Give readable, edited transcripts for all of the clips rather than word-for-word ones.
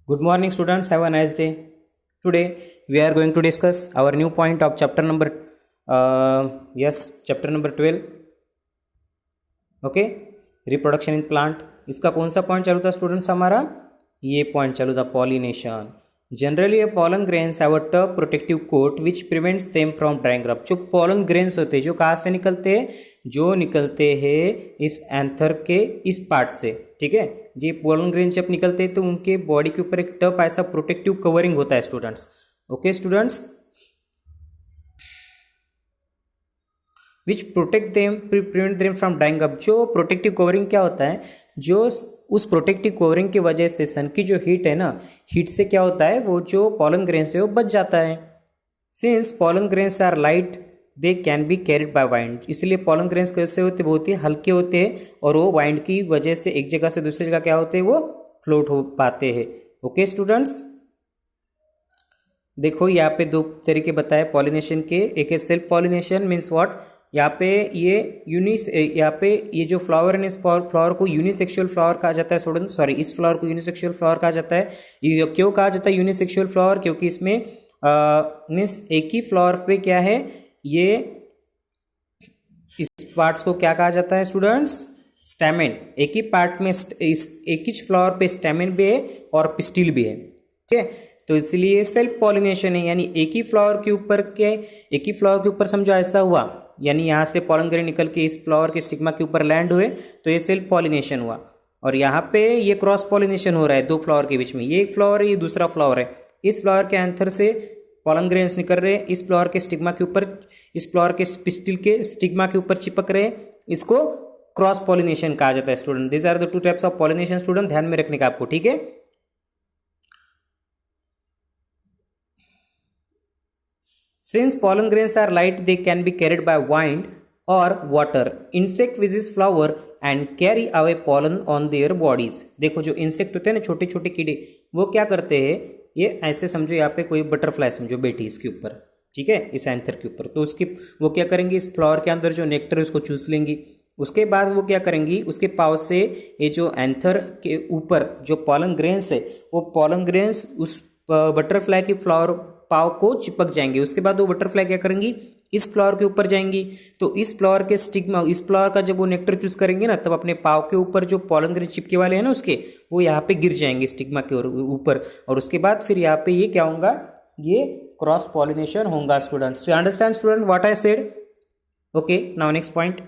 Good morning, students. Have a nice day. Today we are going to discuss our new point of chapter number chapter number 12. Okay, reproduction in plant. इसका कौन सा point चालू था students हमारा? ये point चालू था pollination. Generally pollen grains have a tough protective coat which prevents them from drying up. जो pollen grains होते हैं जो कहाँ से निकलते हैं? जो निकलते हैं इस एंथर के इस पार्ट से. ठीक है, ये पोलन ग्रेन जब निकलते हैं तो उनके बॉडी के ऊपर एक टफ ऐसा प्रोटेक्टिव कवरिंग होता है students. Okay students, which protect them prevent them from drawing up. जो प्रोटेक्टिव कवरिंग क्या होता है, जो उस प्रोटेक्टिव कवरिंग की वजह से सन की जो हीट है ना, हीट से क्या होता है वो जो पोलन ग्रेन्स है वो बच जाता है. Since pollen grains are light they can be carried by wind. इसलिए पोलन ग्रेन्स कैसे होते, बहुत ही हल्के होते हैं और वो वाइंड की वजह से एक जगह से दूसरी जगह क्या होते हैं वो फ्लोट हो पाते हैं. ओके स्टूडेंट्स, देखो यहाँ पे दो तरीके बताए पॉलिनेशन के. एक है सेल्फ पॉलिनेशन मीन्स व्हाट. यहाँ पे ये जो फ्लावर है इस फ्लावर को यूनिसेक्सुअल फ्लावर कहा जाता है स्टूडेंट. सॉरी, इस फ्लावर को यूनिसेक्सुअल फ्लावर कहा जाता है. ये क्यों कहा जाता है यूनिसेक्सुअल फ्लावर? क्योंकि इसमें मीन्स एक ही फ्लावर पे क्या है, ये इस पार्ट्स को क्या कहा जाता है स्टूडेंट्स? स्टैमेन. एक ही पार्ट में एक ही फ्लावर पे स्टैमेन भी है और पिस्टिल भी है. ठीक है, तो इसलिए सेल्फ पॉलिनेशन है. यानी एक ही फ्लावर के ऊपर समझो ऐसा हुआ, यानी यहाँ से पॉलन ग्रेन निकल के इस फ्लावर के स्टिग्मा के ऊपर लैंड हुए तो ये सेल्फ पॉलिनेशन हुआ. और यहाँ पे ये क्रॉस पॉलिनेशन हो रहा है दो फ्लावर के बीच में. ये एक फ्लावर है, ये दूसरा फ्लावर है. इस फ्लावर के एंथर से पॉलन ग्रेन्स निकल रहे हैं, इस फ्लावर के स्टिग्मा के ऊपर, इस फ्लावर के पिस्टिल के स्टिग्मा के ऊपर चिपक रहे हैं. इसको क्रॉस पॉलिनेशन कहा जाता है student. This are the two types of pollination student, ध्यान में रखने का आपको. ठीक है, since pollen grains are light they can be carried by wind or water. Insect visits flower and carry away pollen on their bodies. देखो जो insect होते हैं ना, छोटे छोटे कीड़े, वो क्या करते हैं, ये ऐसे समझो यहाँ पे कोई बटरफ्लाई समझो बैठी इसके ऊपर. ठीक है, इस एंथर के ऊपर. तो उसकी वो क्या करेंगी, इस फ्लावर के अंदर जो नेक्टर है उसको चूस लेंगी. उसके बाद वो क्या करेंगी, उसके पाव से ये जो एंथर के ऊपर जो पॉलन ग्रेन्स है वो पॉलन ग्रेन्स उस बटरफ्लाई की फ्लावर पाव को चिपक जाएंगे. उसके बाद वो बटरफ्लाई क्या करेंगी, इस फ्लावर के ऊपर जाएंगी. तो इस फ्लावर के स्टिग्मा, इस फ्लावर का जब वो नेक्टर चूज करेंगे ना, तब अपने पाव के ऊपर जो पॉलन ग्रेन चिपके वाले हैं ना उसके, वो यहाँ पे गिर जाएंगे स्टिग्मा के ऊपर. और उसके बाद फिर यहाँ पे ये क्या होगा, ये क्रॉस पॉलिनेशन होगा students. You understand student what I said? Okay, now next point.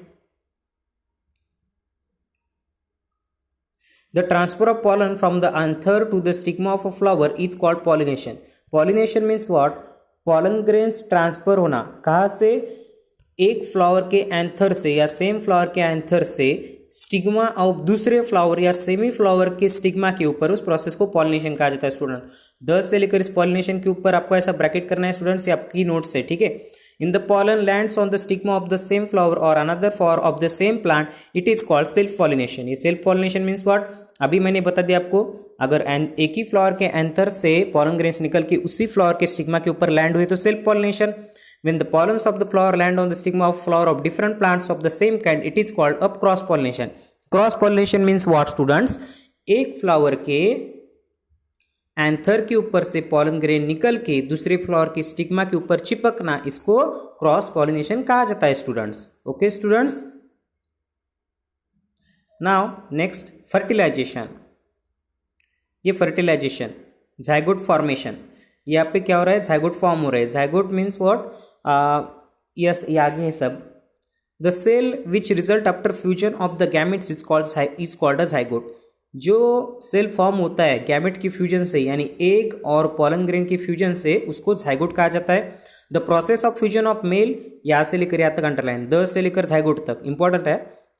The transfer of pollen from the anther to the stigma of a flower is called pollination. Pollination means what? Pollen grains transfer होना. कहाँ से? एक flower के anther से या same flower के anther से stigma और दूसरे फ्लावर या सेमी फ्लावर के स्टिग्मा के ऊपर, उस प्रोसेस को पॉलिनेशन कहा जाता है स्टूडेंट. 10 से लेकर इस पॉलिनेशन के ऊपर आपको ऐसा ब्रैकेट करना है स्टूडेंट्स, ये आपकी नोट्स है. ठीक है, in the pollen lands on the stigma of the same flower or another flower of the same plant, it is called self pollination. ये self pollination means what? अभी मैंने बता दिया आपको, अगर एक ही फ्लावर के एंथर से pollen grains निकल के उसी फ्लावर के स्टिग्मा के ऊपर लैंड हुए तो self pollination. When the pollens of the flower land on the stigma of flower of different plants of the same kind, it is called a cross pollination. Cross pollination means what students? एक flower के anther के ऊपर से pollen grain निकल के दूसरे flower के stigma के ऊपर चिपकना, इसको क्रॉस पॉलिनेशन कहा जाता है students. Okay students, now next fertilization. ये फर्टिलाइजेशन, जाइगोट फॉर्मेशन, यहाँ पे क्या हो रहा है, जाइगोट फॉर्म हो रहा है. Zygote means what? यस, ये आगे है सब. The cell which result after fusion of the gametes is called a zygote. जो सेल फॉर्म होता है गैमेट की फ्यूजन से, यानी एग और पॉलन ग्रेन की फ्यूजन से, उसको जाइगोट कहा जाता है. The process of fusion of mail, यहाँ से लेकर यहाँ तक अंडरलाइन, 10 से लेकर जाइगोट तक इंपॉर्टेंट है.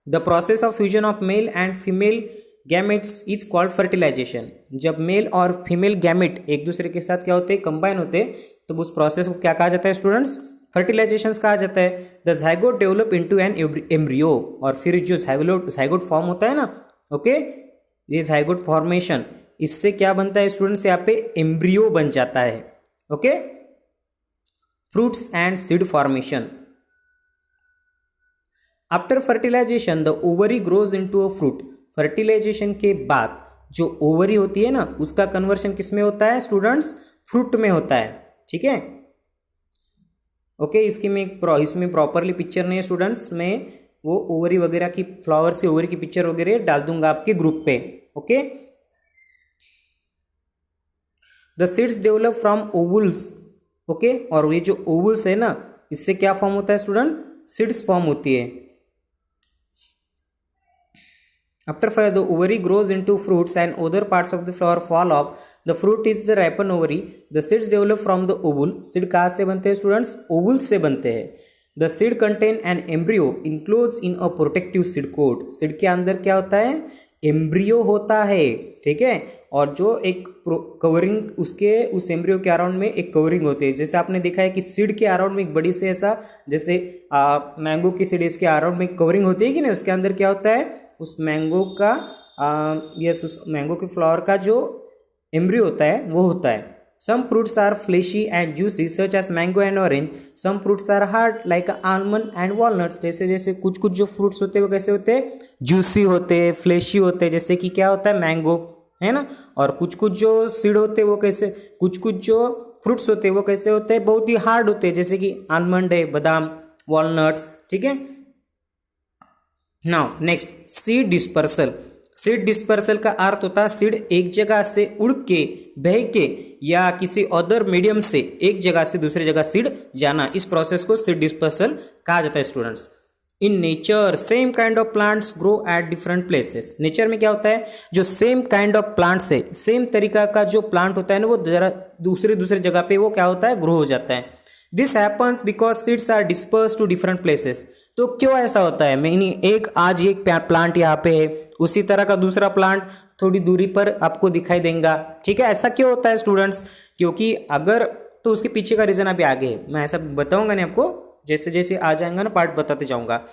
The process of fusion of male and female gametes is called fertilization. जब मेल और फीमेल गैमेट एक दूसरे के साथ क्या होते हैं, कंबाइन होते हैं, तो उस प्रोसेस को क्या कहा जाता है स्टूडेंट्स? फर्टिलाइजेशन कहा जाता है. The zygote develop into an embryo. और फिर जो जाइगोट फॉर्म होता है ना, ओके, ये जाइगोट फॉर्मेशन, इससे क्या बनता है स्टूडेंट्स, यहाँ पे एम्ब्रियो बन जाता है. Okay, fruits and seed formation. After fertilization the ovary grows into a fruit. Fertilization के बाद जो ओवरी होती है ना उसका कन्वर्शन किस में होता है स्टूडेंट्स, फ्रूट में होता है, ठीक है। ओके, इसमें प्रॉपरली पिक्चर नहीं है स्टूडेंट्स, मैं वो ओवरी वगैरह की, फ्लावर्स के ओवरी की पिक्चर वगैरह डाल दूंगा आपके ग्रुप पे। Okay, the seeds develop from ovules. Okay, और ये जो ओवुल्स है ना इससे क्या फॉर्म होता है स्टूडेंट, सीड्स फॉर्म होती है। After fire, the ovary grows into fruits and other parts of the flower fall off. The fruit is the ripened ovary. The seeds develop from the ovule. Seed कहाँ से बनते हैं students, ओवुल्स से बनते हैं। The seed contain an embryo enclosed in a protective seed coat. seed के अंदर क्या होता है, एम्ब्रियो होता है, ठीक है। और जो एक कवरिंग उसके उस एम्ब्रियो के अराउंड में एक कवरिंग होती है। जैसे आपने देखा है कि सीड के अराउंड में एक बड़ी से ऐसा, जैसे मैंगो की सीड इसके अराउंड में कवरिंग होती है कि नहीं, उसके अंदर क्या होता है, उस मैंगो का उस मैंगो के फ्लावर का जो एम्ब्रियो होता है वो होता है। Some fruits are fleshy and juicy such as mango and orange. Some fruits are hard like almond and walnuts. जैसे जैसे कुछ कुछ जो फ्रूट्स होते हैं वो कैसे होते हैं, जूसी होते हैं, फ्लेशी होते हैं, जैसे कि क्या होता है मैंगो, है ना। और कुछ कुछ जो सीड होते हैं वो कैसे, कुछ कुछ जो फ्रूट्स होते हैं वो कैसे होते हैं, बहुत ही हार्ड होते हैं, जैसे कि आलमंड है, बादाम, वॉलनट्स, ठीक है। Now next, seed dispersal. Seed dispersal का अर्थ होता है सीड एक जगह से उड़ के, बह के या किसी अदर मीडियम से एक जगह से दूसरी जगह सीड जाना। इस प्रोसेस को सीड डिस्पर्सल कहा जाता है students. In nature same kind of plants grow at different places. Nature में क्या होता है, जो सेम काइंड ऑफ प्लांट्स है, सेम तरीका का जो प्लांट होता है ना वो जरा दूसरे दूसरे जगह पे वो क्या होता है, ग्रो हो जाता है। This happens because seeds are disperse to different places. तो क्यों ऐसा होता है, मीनिंग एक आज एक प्लांट यहाँ पे है, उसी तरह का दूसरा प्लांट थोड़ी दूरी पर आपको दिखाई देगा, ठीक है। ऐसा क्यों होता है स्टूडेंट्स, क्योंकि अगर, तो उसके पीछे का रीजन अभी आगे है, मैं ऐसा बताऊंगा नहीं आपको, जैसे जैसे आ जाएगा ना पार्ट बताते जाऊंगा।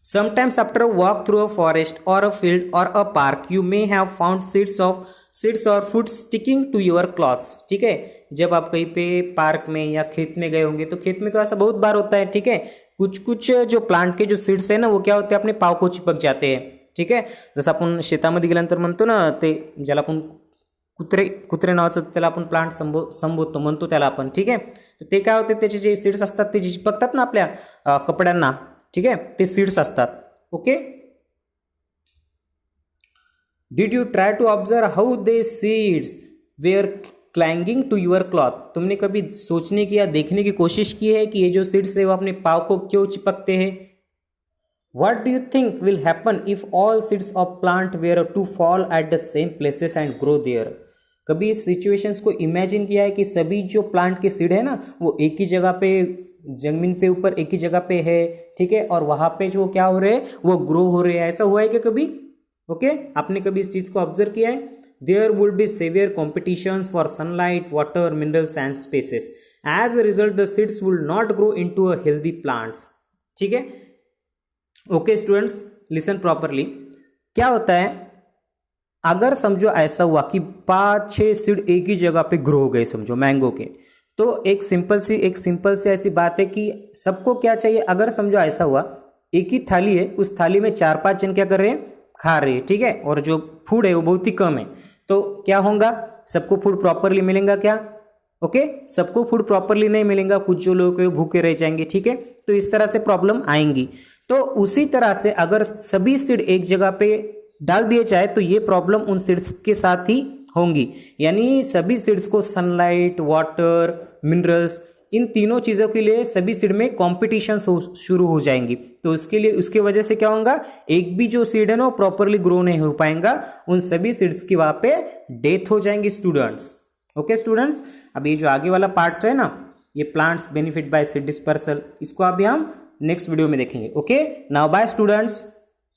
Sometimes after a walk through a forest or a field or a park, you may have found seeds or fruits sticking to your clothes. ठीक है, जब आप कहीं पे पार्क में या खेत में गए होंगे, तो खेत में तो ऐसा बहुत बार होता है, ठीक है। कुछ कुछ जो प्लांट के जो सीड्स है ना वो क्या होते हैं, अपने पाव को चिपक जाते हैं, ठीक आहे. जसं आपण शेतामध्ये गेल्यानंतर म्हणतो ना, ते ज्याला आपण कुत्रे नावाचं त्याला आपण प्लांट संबोधतो म्हणतो त्याला आपण, ठीक आहे. तर ते काय होते, त्याचे जे सीड्स असतात ते चिपकतात ना आपल्या कपड्यांना, ठीक आहे, ते सीड्स असतात. Okay. Did you try to observe how the seeds were clinging to your cloth. तुमने कभी सोचने की या देखने की कोशिश की है कि ये जो सीड्स है वो अपने पाव को क्यों चिपकते हैं. What do you think will happen if all seeds of plant were to fall at the same places and grow there? कभी इस सिचुएशंस को इमेजिन किया है कि सभी जो प्लांट के सीड है ना वो एक ही जगह पे, जमीन पे ऊपर एक ही जगह पे है, ठीक है, और वहां पे जो क्या हो रहे हैं वो ग्रो हो रहे हैं. ऐसा हुआ है क्या कभी? ओके, आपने कभी इस चीज को ऑब्जर्व किया है? There would be severe competitions for sunlight, water, minerals and spaces. As a result, the seeds will not grow into a healthy plants. ठीक है. Okay students, listen properly. क्या होता है अगर समझो ऐसा हुआ कि 5-6 सीड एक ही जगह पे ग्रो हो गए, समझो मैंगो के, तो एक सिंपल सी ऐसी बात है कि सबको क्या चाहिए. अगर समझो ऐसा हुआ एक ही थाली है, उस थाली में 4-5 जन क्या कर रहे हैं, खा रहे हैं, ठीक है, और जो फूड है वो बहुत ही कम है, तो क्या होगा, सबको फूड प्रॉपरली मिलेगा क्या? ओके, सबको फूड प्रॉपरली नहीं मिलेगा, कुछ जो लोग भूखे रह जाएंगे, ठीक है. तो इस तरह से प्रॉब्लम आएंगी. तो उसी तरह से अगर सभी सीड एक जगह पे डाल दिए जाए तो ये प्रॉब्लम उन सीड्स के साथ ही होंगी. यानी सभी सीड्स को सनलाइट, वाटर, मिनरल्स, इन तीनों चीजों के लिए सभी सीड में कॉम्पिटिशन शुरू हो जाएंगी. तो उसके लिए, उसकी वजह से क्या होगा, एक भी जो सीड है ना प्रॉपरली ग्रो नहीं हो पाएगा, उन सभी सीड्स की वहां पे डेथ हो जाएंगी स्टूडेंट्स. ओके स्टूडेंट्स, अब ये जो आगे वाला पार्ट है ना, ये plants benefit by seed dispersal, इसको अभी हम नेक्स्ट वीडियो में देखेंगे. Okay, now bye students.